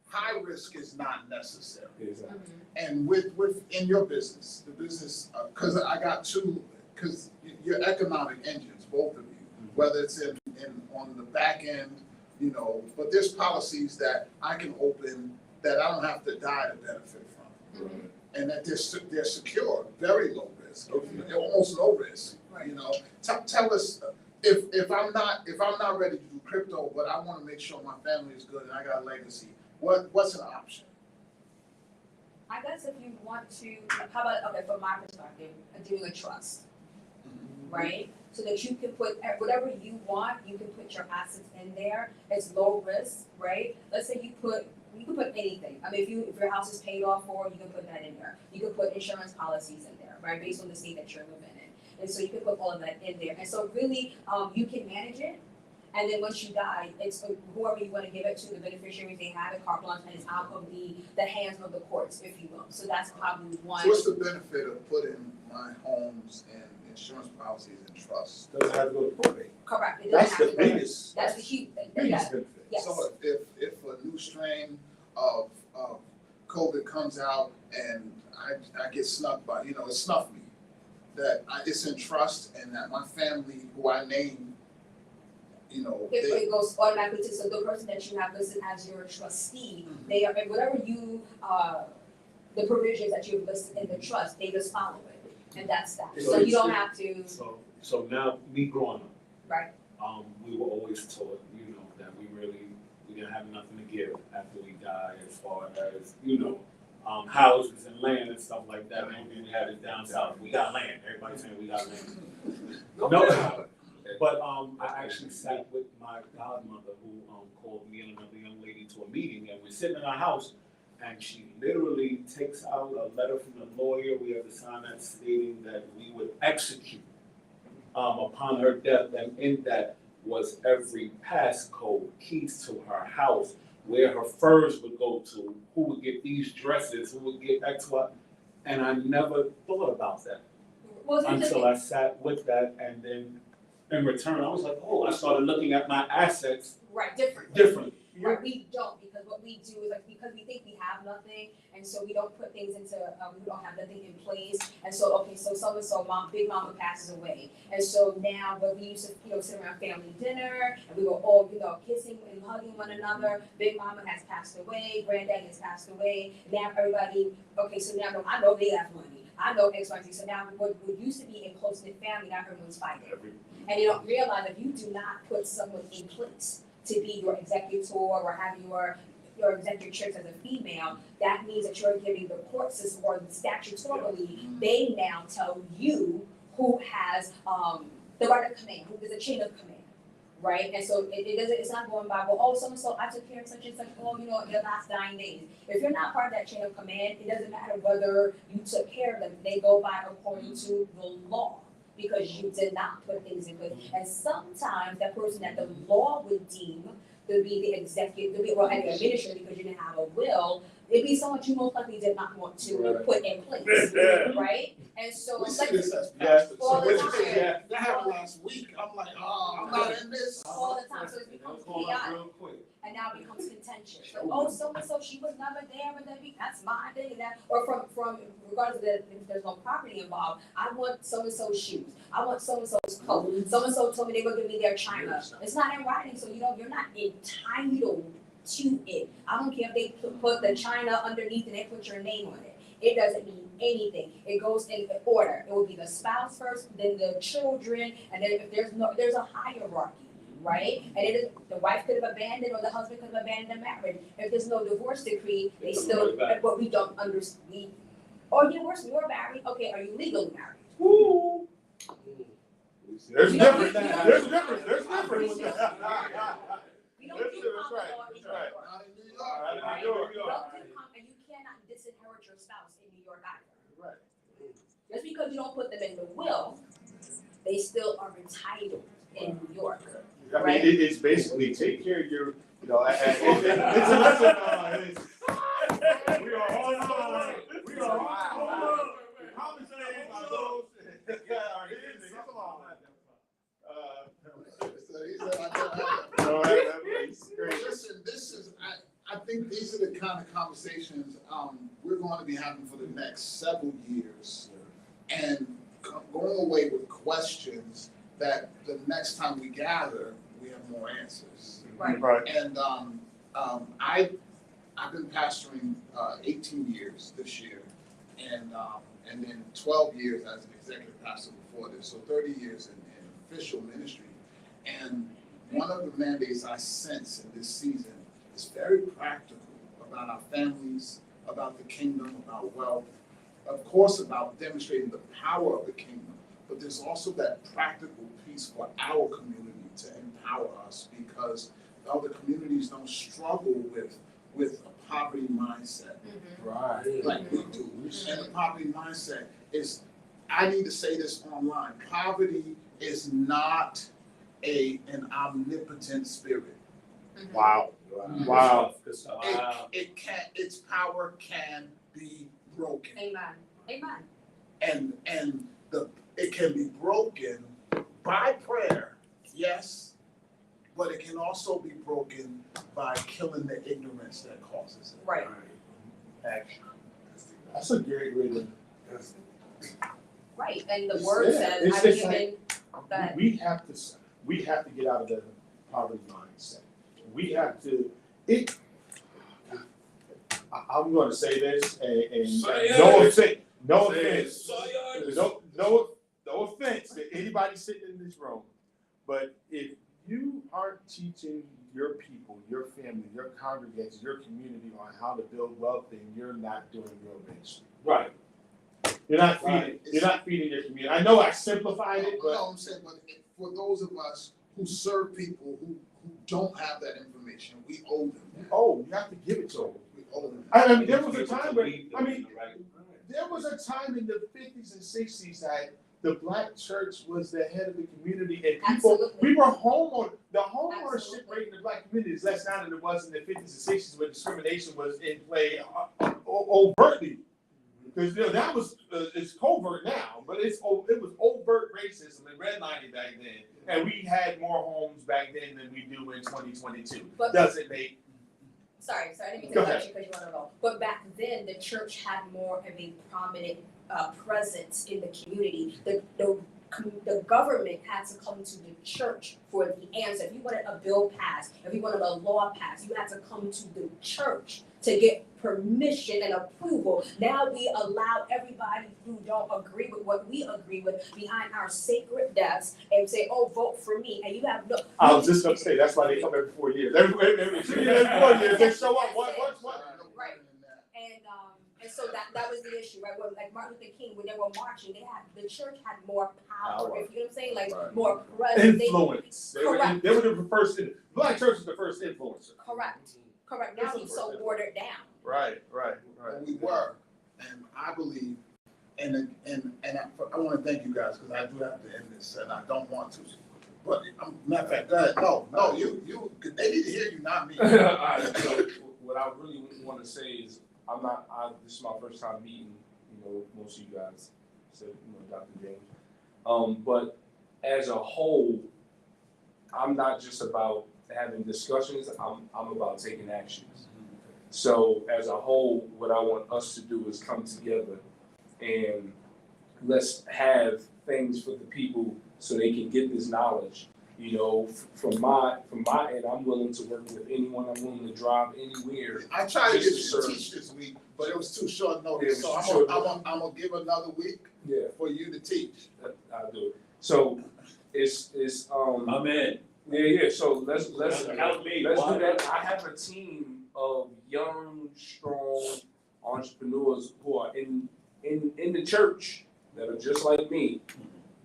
high risk is not necessary. Exactly. And in your business, the business, because I got two, because your economic engines, both of you, whether it's on the back end, you know, but there's policies that I can open that I don't have to die to benefit from. And that they're secure, very low risk, almost no risk. You know, tell us if I'm not ready to do crypto, but I want to make sure my family is good and I got a legacy. What's an option? I guess if you want to, how about, okay, from my perspective, doing a trust, right? So that you can put whatever you want, you can put your assets in there. It's low risk, right? Let's say you can put anything. I mean, if your house is paid off for, you can put that in there. You can put insurance policies in there, right? Based on the state that you're living in. And so you can put all of that in there. And so really, you can manage it. And then once you die, it's whoever you want to give it to, the beneficiaries, they have it, carte blanche, and it's out of the hands of the courts, if you will. So that's probably one. So what's the benefit of putting my homes and insurance policies in trust? Doesn't have to go to probate. Correct. It That's doesn't have the to go- biggest. That's the huge thing. Biggest Yeah. benefit. Yes. So if a new strain of COVID comes out and I get snuffed by, you know, it snuffed me, that it's in trust and that my family, who I name, you know, It goes automatically to, so the person that you have listed as your trustee, they are, whatever you, the provisions that you've listed in the trust, they just follow it. And that's that. So you don't have to, So now, me growing up, right, we were always taught, you know, that we didn't have nothing to give after we die, as far as, you know, houses and land and stuff like that. Maybe we had it down south. We got land. Everybody's saying we got land. No. But I actually sat with my godmother who called me and another young lady to a meeting, and we're sitting in our house, and she literally takes out a letter from the lawyer. We have to sign that stating that we would execute upon her death, and in that was every passcode, keys to her house, where her furs would go to, who would get these dresses, who would get X, Y, and I never thought about that until I sat with that, and then in return, I was like, oh, I started looking at my assets right, different. differently. Right, we don't, because what we do is like, because we think we have nothing, and so we don't put things into, we don't have nothing in place, and so, okay, so so-and-so, Big Mama passes away, and so now, when we used to, you know, sit around family dinner, and we were all, you know, kissing and hugging one another, Big Mama has passed away, Granddaddy has passed away, now everybody, okay, so now I know they have money, I know X, Y, Z, so now what used to be a close-knit family, now everyone's fighting. And you don't realize if you do not put someone in place to be your executor or have your executrix as a female, that means that you're giving the court system or statutorily, they now tell you who has the right of command, who is a chain of command, right? And so it's not going by, well, oh, so I took care of such and such, oh, you know, in the last 9 days. If you're not part of that chain of command, it doesn't matter whether you took care of them, they go by according to the law, because you did not put things in place. And sometimes that person that the law would deem to be the executive, to be, well, an administrator, because you didn't have a will, it'd be someone you most likely did not want to put in place, right? And so we it's see like this as pastors. So all the what you time. saying, that happened last week. I'm like, oh, I'm not in this. all the time, so it becomes chaotic. Real quick. And now it becomes contentious. Like, oh, so she was never there, and then that's my thing, and that, or from regardless of that, if there's no property involved, I want so-and-so's shoes, I want so-and-so's clothes, so-and-so told me they were giving me their china. It's not in writing, so you know, you're not entitled to it. I don't care if they put the china underneath and they put your name on it. It doesn't mean anything. It goes in order. It will be the spouse first, then the children, and then if there's a hierarchy. Right? And the wife could have abandoned or the husband could have abandoned the marriage. If there's no divorce decree, they still, but we don't understand. Or you're worse, you're married. Okay, are you legally married? Woo. There's We a don't difference, do- there's a difference, there's a difference. We don't That's do common law in New right. York. Not in New York. Right? New York. We don't do and you cannot disinherit your spouse in New York either. Right. Just because you don't put them in the will, they still are entitled in New York. I mean, Right. it's basically take care of your, you know, it's a lesson, we are all, we are all, compensated by those that are here, come on. So he said, I don't have that. No, that's great. Listen, this is, I think these are the kind of conversations, we're going to be having for the next several years. And going away with questions that the next time we gather, we have more answers. Right. Right. And, I've been pastoring, 18 years this year. And then 12 years as an executive pastor before this, so 30 years in official ministry. And one of the mandates I sense in this season is very practical about our families, about the kingdom, about wealth, of course, about demonstrating the power of the kingdom, but there's also that practical piece for our community to empower us, because other communities don't struggle with a poverty mindset Right. like we do. And the poverty mindset is, I need to say this online, poverty is not an omnipotent spirit. Wow. Mhm. Wow. Good stuff. It can, its power can be broken. Amen. Amen. And it can be broken by prayer, yes, but it can also be broken by killing the ignorance that causes it. Right. Action. That's a great way to. Right. And the It's word there. says, It's I've just given, go ahead. We have to get out of the poverty mindset. We have to, I'm gonna say this, and Say it. no offense, no Say it. offense, Say it. no offense to anybody sitting in this room, but if you aren't teaching your people, your family, your congregants, your community on how to build wealth, then you're not doing your best. Right. You're not feeding, Right. you're not feeding your community. I know I simplified it, but No, I'm saying, but for those of us who serve people who don't have that information, we owe them that. you have to give it to them. We owe them. I mean, there was a time where, there was a time in the 50s and 60s that the black church was the head of the community, and people, Absolutely. we were the homeownership Absolutely. rate in the black community is less now than it was in the 50s and 60s when discrimination was in play overtly. Because, you know, that was, it's covert now, but it was overt racism and redlining back then. And we had more homes back then than we do in 2022. But- Does it make? Sorry, I didn't mean Go to cut ahead. you because you want to go. But back then, the church had more of a prominent presence in the community. The government had to come to the church for the answer. If you wanted a bill passed, if you wanted a law passed, you had to come to the church to get permission and approval. Now we allow everybody who don't agree with what we agree with behind our sacred desks and say, "Oh, vote for me," and you have no. I was just gonna say, that's why they come every 4 years. Every 2 years, every 4 years, they show up, what? Right. And so that was the issue, right? When like Martin Luther King, when they were marching, the church had more power. If you know what I'm saying, like Right. more presence. Influence. They were the first, black church was the first influencer. Correct. Now he's so watered down. Right. And we were, and I believe, and I want to thank you guys, because I do have to end this, and I don't want to. But, matter of fact, go ahead. No, you, they need to hear you, not me. Alright, so what I really want to say is, this is my first time meeting, most of you guys, except, Dr. James. But as a whole, I'm not just about having discussions, I'm about taking actions. So as a whole, what I want us to do is come together and let's have things for the people so they can get this knowledge. From my end, I'm willing to work with anyone. I'm willing to drive anywhere. I tried to get Just you to to teach this week, but it was too short Yeah, notice, it so was too short I'm gonna give another week Yeah, for you to teach. I'll do it. So it's My man. yeah. So let's Count me. Let's do that. I have a team of young, strong entrepreneurs who are in the church that are just like me,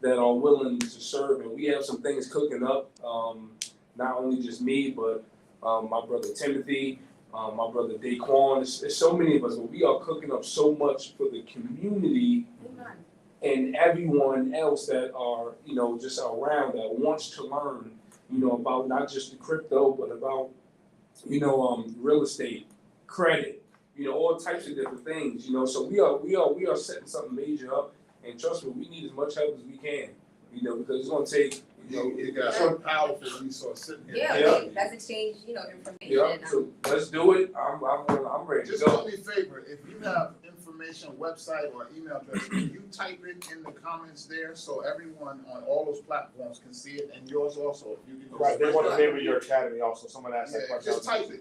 that are willing to serve, and we have some things cooking up. Not only just me, but my brother Timothy, my brother Daquan. It's so many of us, but we are cooking up so much for the community and everyone else that are, just around that wants to learn, about not just the crypto, but about, real estate, credit, all types of different things, So we are setting something major up, and trust me, we need as much help as we can, because it's gonna take, You got some powerful resource sitting here. Yeah, let's exchange, information. Yeah, so let's do it. I'm ready to Just go. do me a favor, if you have information, website or email address, can you type it in the comments there so everyone on all those platforms can see it, and yours also, if you can. just- Right, they want the name of your academy also, someone asked that Yeah, question.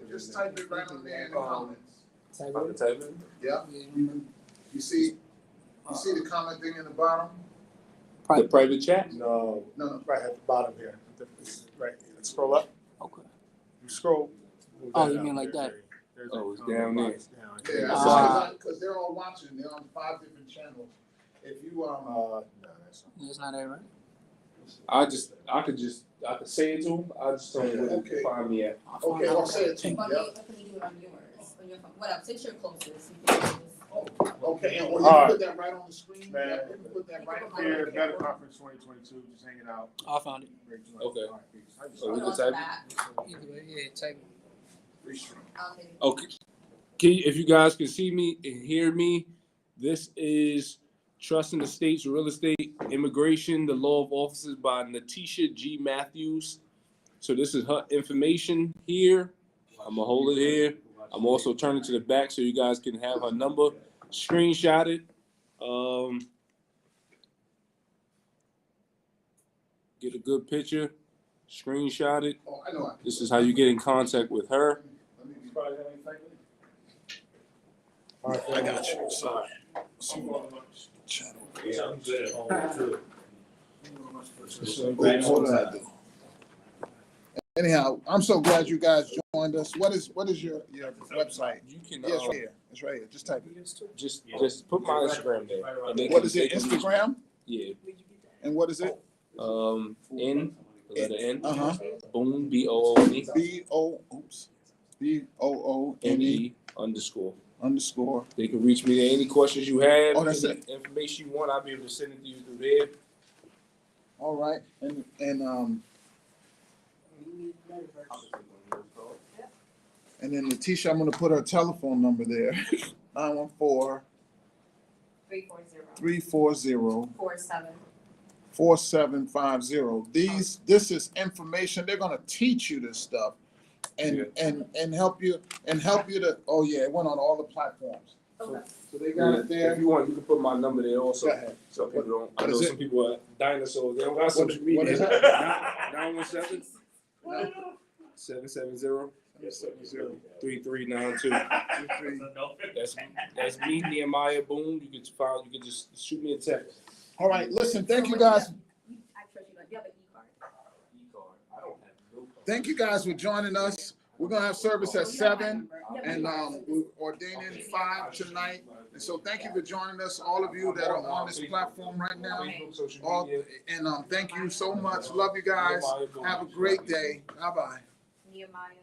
just type it right on there in the comments. About to type it. Yeah, you see the comment thing in the bottom? The private chat? No, No, right at the bottom here, right, scroll up, Okay. you scroll. move Oh, that you down. mean like that? There's Oh, a it's down there. box down yeah, Ah. because they're all watching, they're on 5 different channels. If you, No, that's That's not it, right? I could say it to him. I just don't know where Okay. to find me at. I'll find okay, out. I'll say it to you, What yeah. can you do it on yours, on your phone? Whatever, since you're closest, you can just. Okay, and will All you right. put that right on the screen? Man. Yeah, you can put that right on Here, the Meta camera. Conference 2022, just hanging out. I found it. Okay. All right, peace. So we Put can it on type the back. Either way, yeah, type it. Okay. If you guys can see me and hear me, this is Trust in the States, Real Estate, Immigration, the Law of Offices by Natisha G. Matthews. So this is her information here. I'm gonna hold it here. I'm also turning to the back so you guys can have her number. Screenshot it. Get a good picture. Screenshot it. Oh, I know. This is how you get in contact with her. Let me be- All right, I got you, sorry. Yeah, I'm good at home too. What did I do? Anyhow, I'm so glad you guys joined us. What is your website? You can Yeah, it's right here. It's right here. Just type it. just put my Instagram there. And they What can- is it? they can reach me. Instagram? Yeah. And what is it? N, the letter N. Uh-huh. Boone, B-O-O-N-E. B-O-O-N-E N-E _. They can reach me there. Any questions you have, Oh, that's any information you want, I'll be able to send it to you through there. All right. And then Natisha, I'm gonna put her telephone number there. 914 340 4750. This is information. They're gonna teach you this stuff and help you to, oh yeah, it went on all the platforms. Okay. So they got it If there. you want, you can put my number there Go also. ahead. Some people don't. I What know is some people are dinosaurs. They don't got social What media. is it? 917 770 3392. That's me, Nehemiah Boone. You can just shoot me a text. All right, listen, thank you guys. I trust you, like, you have an e-card? I don't have no card. Thank you guys for joining us. We're gonna have service at 7 and we're ordaining 5 tonight. And so thank you for joining us, all of you that are on this platform right now. All, and thank you so much. Love you guys. Have a great day. Bye-bye. Nehemiah